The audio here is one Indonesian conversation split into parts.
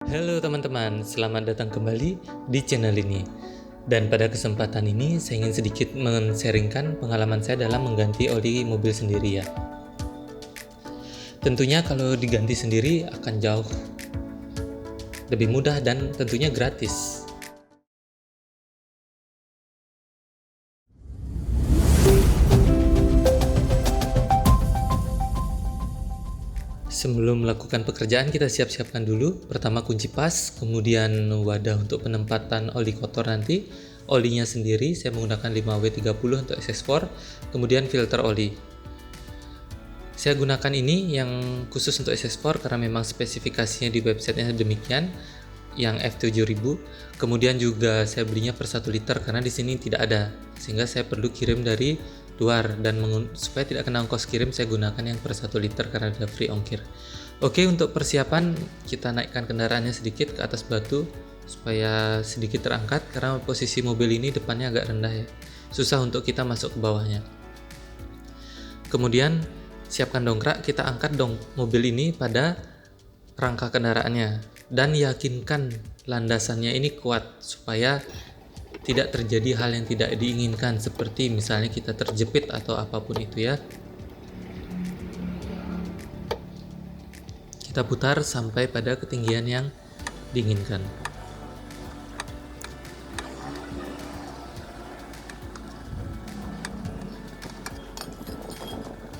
Halo teman-teman, selamat datang kembali di channel ini. Dan pada kesempatan ini saya ingin sedikit men-sharingkan pengalaman saya dalam mengganti oli mobil sendiri ya. Tentunya kalau diganti sendiri akan jauh lebih mudah dan tentunya gratis. Sebelum melakukan pekerjaan kita siap-siapkan dulu. Pertama kunci pas, kemudian wadah untuk penempatan oli kotor nanti. Olinya sendiri saya menggunakan 5W30 untuk SS4, kemudian filter oli. Saya gunakan ini yang khusus untuk SS4 karena memang spesifikasinya di websitenya demikian, yang F7000. Kemudian juga saya belinya per 1 liter karena di sini tidak ada, sehingga saya perlu kirim dari luar, dan supaya tidak kena ongkos kirim saya gunakan yang per 1 liter karena ada free ongkir. Oke, untuk persiapan kita naikkan kendaraannya sedikit ke atas batu supaya sedikit terangkat karena posisi mobil ini depannya agak rendah ya, susah untuk kita masuk ke bawahnya. Kemudian siapkan dongkrak, kita angkat mobil ini pada rangka kendaraannya dan yakinkan landasannya ini kuat supaya tidak terjadi hal yang tidak diinginkan, seperti misalnya kita terjepit atau apapun itu ya. Kita putar sampai pada ketinggian yang diinginkan.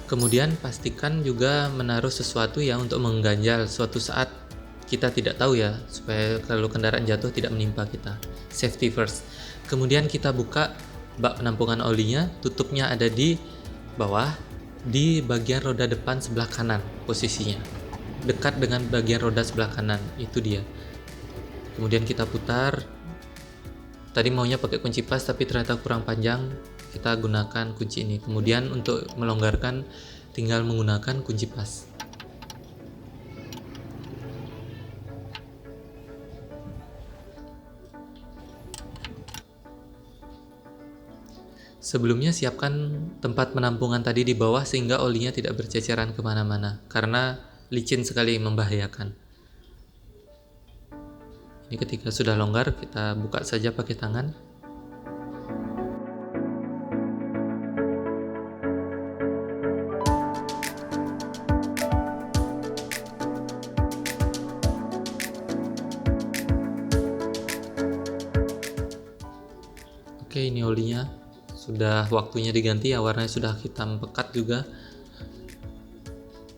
Kemudian pastikan juga menaruh sesuatu ya untuk mengganjal suatu saat kita tidak tahu ya, supaya kalau kendaraan jatuh tidak menimpa kita. Safety first. Kemudian kita buka bak penampungan olinya, tutupnya ada di bawah, di bagian roda depan sebelah kanan posisinya. Dekat dengan bagian roda sebelah kanan, itu dia. Kemudian kita putar. Tadi maunya pakai kunci pas tapi ternyata kurang panjang, kita gunakan kunci ini. Kemudian untuk melonggarkan tinggal menggunakan kunci pas. Sebelumnya siapkan tempat penampungan tadi di bawah sehingga olinya tidak berceceran kemana-mana karena licin sekali, membahayakan. Ini ketika sudah longgar kita buka saja pakai tangan. Oke, ini olinya sudah waktunya diganti ya, warnanya sudah hitam pekat juga.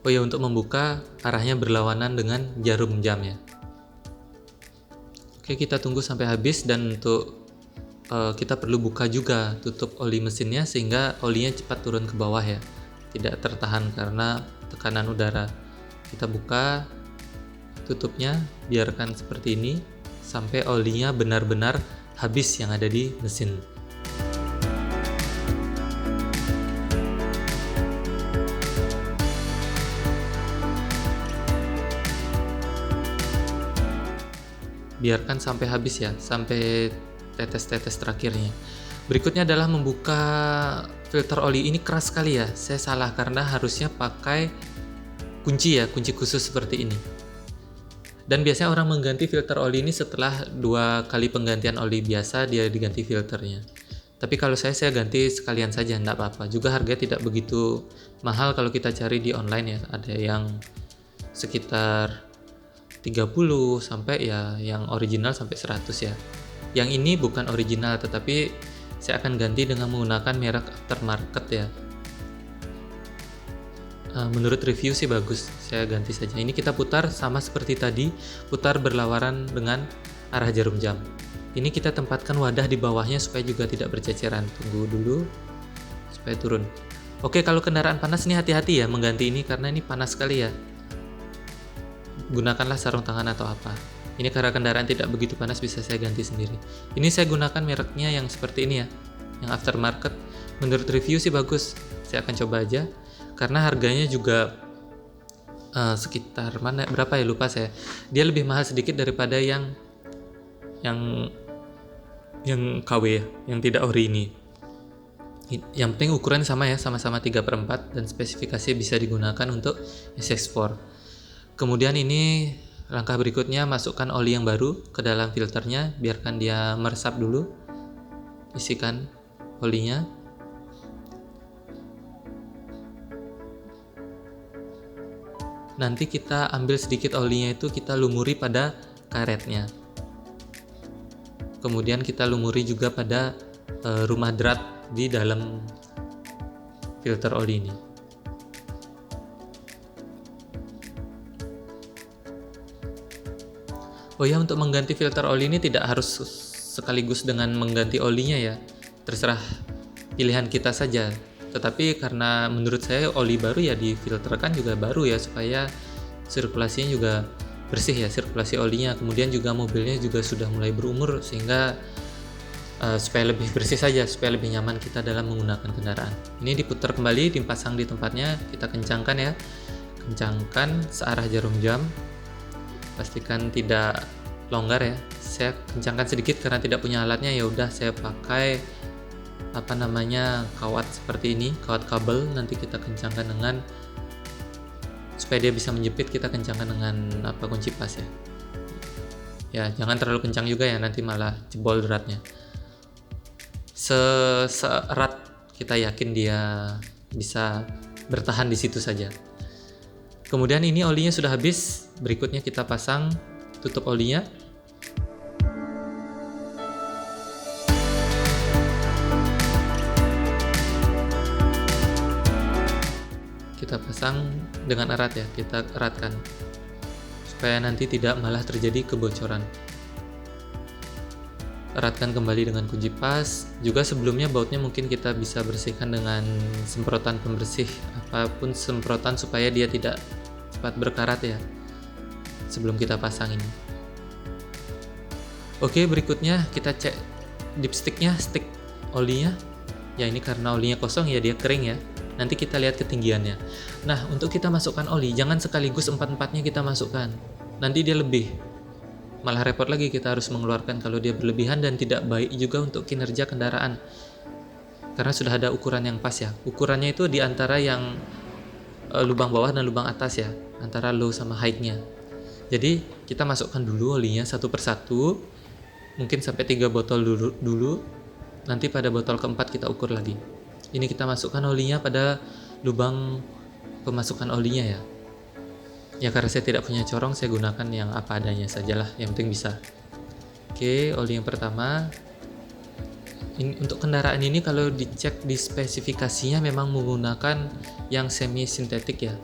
Oh ya, untuk membuka arahnya berlawanan dengan jarum jam ya. Oke, kita tunggu sampai habis, dan untuk kita perlu buka juga tutup oli mesinnya sehingga olinya cepat turun ke bawah ya, tidak tertahan karena tekanan udara. Kita buka tutupnya, biarkan seperti ini sampai olinya benar-benar habis yang ada di mesin. Biarkan sampai habis ya, sampai tetes-tetes terakhirnya. Berikutnya adalah membuka filter oli. Ini keras sekali ya, saya salah karena harusnya pakai kunci ya, kunci khusus seperti ini. Dan biasanya orang mengganti filter oli ini setelah 2 kali penggantian oli biasa dia diganti filternya. Tapi kalau saya ganti sekalian saja, enggak apa-apa. Juga harganya tidak begitu mahal kalau kita cari di online ya. Ada yang sekitar 30 sampai ya, yang original sampai 100 ya. Yang ini bukan original tetapi saya akan ganti dengan menggunakan merek aftermarket ya. Menurut review sih bagus, saya ganti saja. Ini kita putar sama seperti tadi, putar berlawanan dengan arah jarum jam. Ini kita tempatkan wadah di bawahnya supaya juga tidak berceceran. Tunggu dulu supaya turun. Oke, kalau kendaraan panas ini hati-hati ya mengganti ini karena ini panas sekali ya. Gunakanlah sarung tangan atau apa. Ini karena kendaraan tidak begitu panas, bisa saya ganti sendiri. Ini saya gunakan mereknya yang seperti ini ya, yang aftermarket. Menurut review sih bagus, saya akan coba aja karena harganya juga sekitar berapa ya, lupa saya. Dia lebih mahal sedikit daripada yang KW ya, yang tidak ori ini. Yang penting ukuran sama ya, sama-sama 3/4 dan spesifikasi bisa digunakan untuk SS4. Kemudian ini Langkah berikutnya, masukkan oli yang baru ke dalam filternya, biarkan dia meresap dulu. Isikan olinya. Nanti kita ambil sedikit olinya itu kita lumuri pada karetnya. Kemudian kita lumuri juga pada rumah drat di dalam filter oli ini. Oh ya, untuk mengganti filter oli ini tidak harus sekaligus dengan mengganti olinya ya. Terserah pilihan kita saja. Tetapi karena menurut saya oli baru ya difilterkan juga baru ya, supaya sirkulasinya juga bersih ya, sirkulasi olinya. Kemudian juga mobilnya juga sudah mulai berumur, sehingga supaya lebih bersih saja, supaya lebih nyaman kita dalam menggunakan kendaraan. Ini diputar kembali, dipasang di tempatnya, kita kencangkan ya. Kencangkan searah jarum jam. Pastikan tidak longgar ya. Saya kencangkan sedikit karena tidak punya alatnya, ya udah saya pakai kawat seperti ini, kawat kabel. Nanti kita kencangkan dengan, supaya dia bisa menjepit, kita kencangkan dengan kunci pas ya. Ya, jangan terlalu kencang juga ya, nanti malah jebol dratnya. Seerat kita yakin dia bisa bertahan di situ saja. Kemudian ini olinya sudah habis, berikutnya kita pasang tutup olinya. Kita pasang dengan erat ya, kita eratkan supaya nanti tidak malah terjadi kebocoran. Eratkan kembali dengan kunci pas. Juga sebelumnya bautnya mungkin kita bisa bersihkan dengan semprotan pembersih, apapun semprotan supaya dia tidak cepat berkarat ya, sebelum kita pasang ini. Oke, berikutnya kita cek dipsticknya, stick olinya. Ya ini karena olinya kosong ya, dia kering ya. Nanti kita lihat ketinggiannya. Nah, untuk kita masukkan oli, jangan sekaligus empat-empatnya kita masukkan. Nanti dia lebih. Malah repot lagi, kita harus mengeluarkan kalau dia berlebihan, dan tidak baik juga untuk kinerja kendaraan. Karena sudah ada ukuran yang pas ya. Ukurannya itu di antara yang lubang bawah dan lubang atas ya, antara low sama high-nya. Jadi kita masukkan dulu olinya satu persatu, mungkin sampai 3 botol dulu. Nanti pada botol keempat kita ukur lagi. Ini kita masukkan olinya pada lubang pemasukan olinya ya. Ya karena saya tidak punya corong, saya gunakan yang apa adanya sajalah, yang penting bisa. Oke, oli yang pertama. Untuk kendaraan ini kalau dicek di spesifikasinya memang menggunakan yang semi sintetik ya.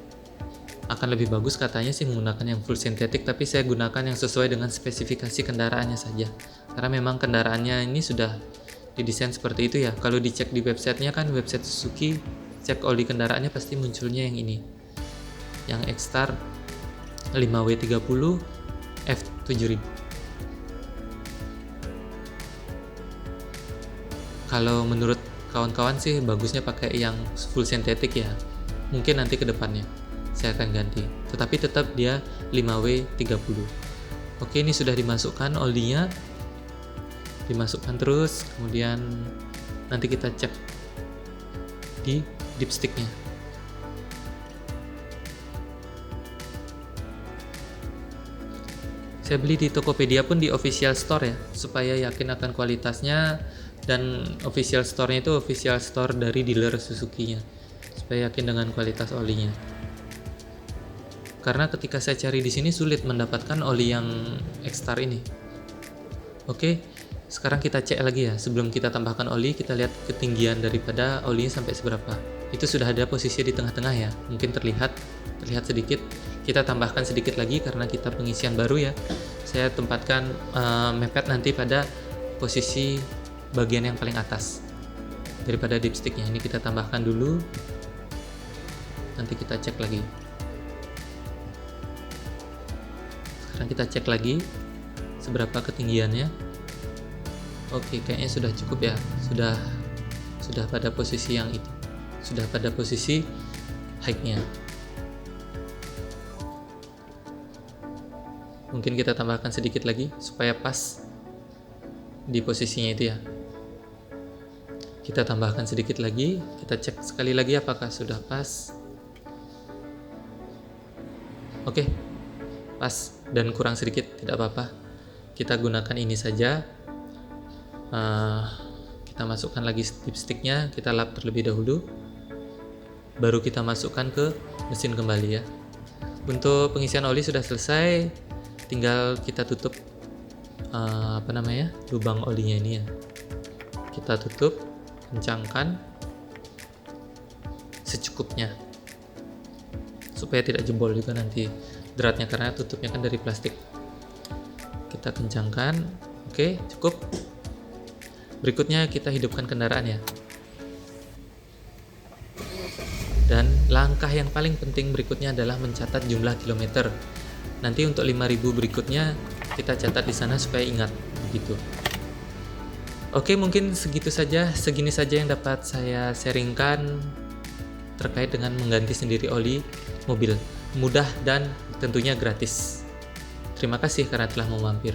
Akan lebih bagus katanya sih menggunakan yang full sintetik, tapi saya gunakan yang sesuai dengan spesifikasi kendaraannya saja. Karena memang kendaraannya ini sudah didesain seperti itu ya. Kalau dicek di websitenya kan, website Suzuki, cek oli kendaraannya pasti munculnya yang ini, yang X-Star 5W30 F7000. Kalau menurut kawan-kawan sih bagusnya pakai yang full sintetik ya. Mungkin nanti ke depannya saya akan ganti, tetapi tetap dia 5W30. Oke, ini sudah dimasukkan olinya, dimasukkan terus. Kemudian nanti kita cek di dipsticknya. Saya beli di Tokopedia pun di official store ya, supaya yakin akan kualitasnya. Dan official store-nya itu official store dari dealer Suzuki-nya, supaya yakin dengan kualitas olinya. Karena ketika saya cari di sini sulit mendapatkan oli yang X-Star ini. Oke, sekarang kita cek lagi ya. Sebelum kita tambahkan oli, kita lihat ketinggian daripada olinya sampai seberapa. Itu sudah ada posisi di tengah-tengah ya. Mungkin terlihat sedikit. Kita tambahkan sedikit lagi karena kita pengisian baru ya. Saya tempatkan mepet nanti pada posisi bagian yang paling atas daripada dipsticknya. Ini kita tambahkan dulu, nanti kita cek lagi. Sekarang kita cek lagi seberapa ketinggiannya. Oke, kayaknya sudah cukup ya, sudah pada posisi yang itu, sudah pada posisi height-nya. Mungkin kita tambahkan sedikit lagi supaya pas di posisinya itu ya. Kita tambahkan sedikit lagi, kita cek sekali lagi apakah sudah pas. Oke, pas. dan kurang sedikit tidak apa-apa. Kita gunakan ini saja. Kita masukkan lagi dipsticknya, kita lap terlebih dahulu, baru kita masukkan ke mesin kembali ya. Untuk pengisian oli sudah selesai, tinggal kita tutup lubang olinya ini ya. Kita tutup, kencangkan secukupnya supaya tidak jebol juga nanti dratnya, karena tutupnya kan dari plastik. Kita kencangkan. Oke, cukup. Berikutnya kita hidupkan kendaraan ya. Dan langkah yang paling penting berikutnya adalah mencatat jumlah kilometer. Nanti untuk 5000 berikutnya kita catat di sana supaya ingat begitu. Oke, mungkin segini saja yang dapat saya sharingkan terkait dengan mengganti sendiri oli mobil. Mudah dan tentunya gratis. Terima kasih karena telah mau mampir.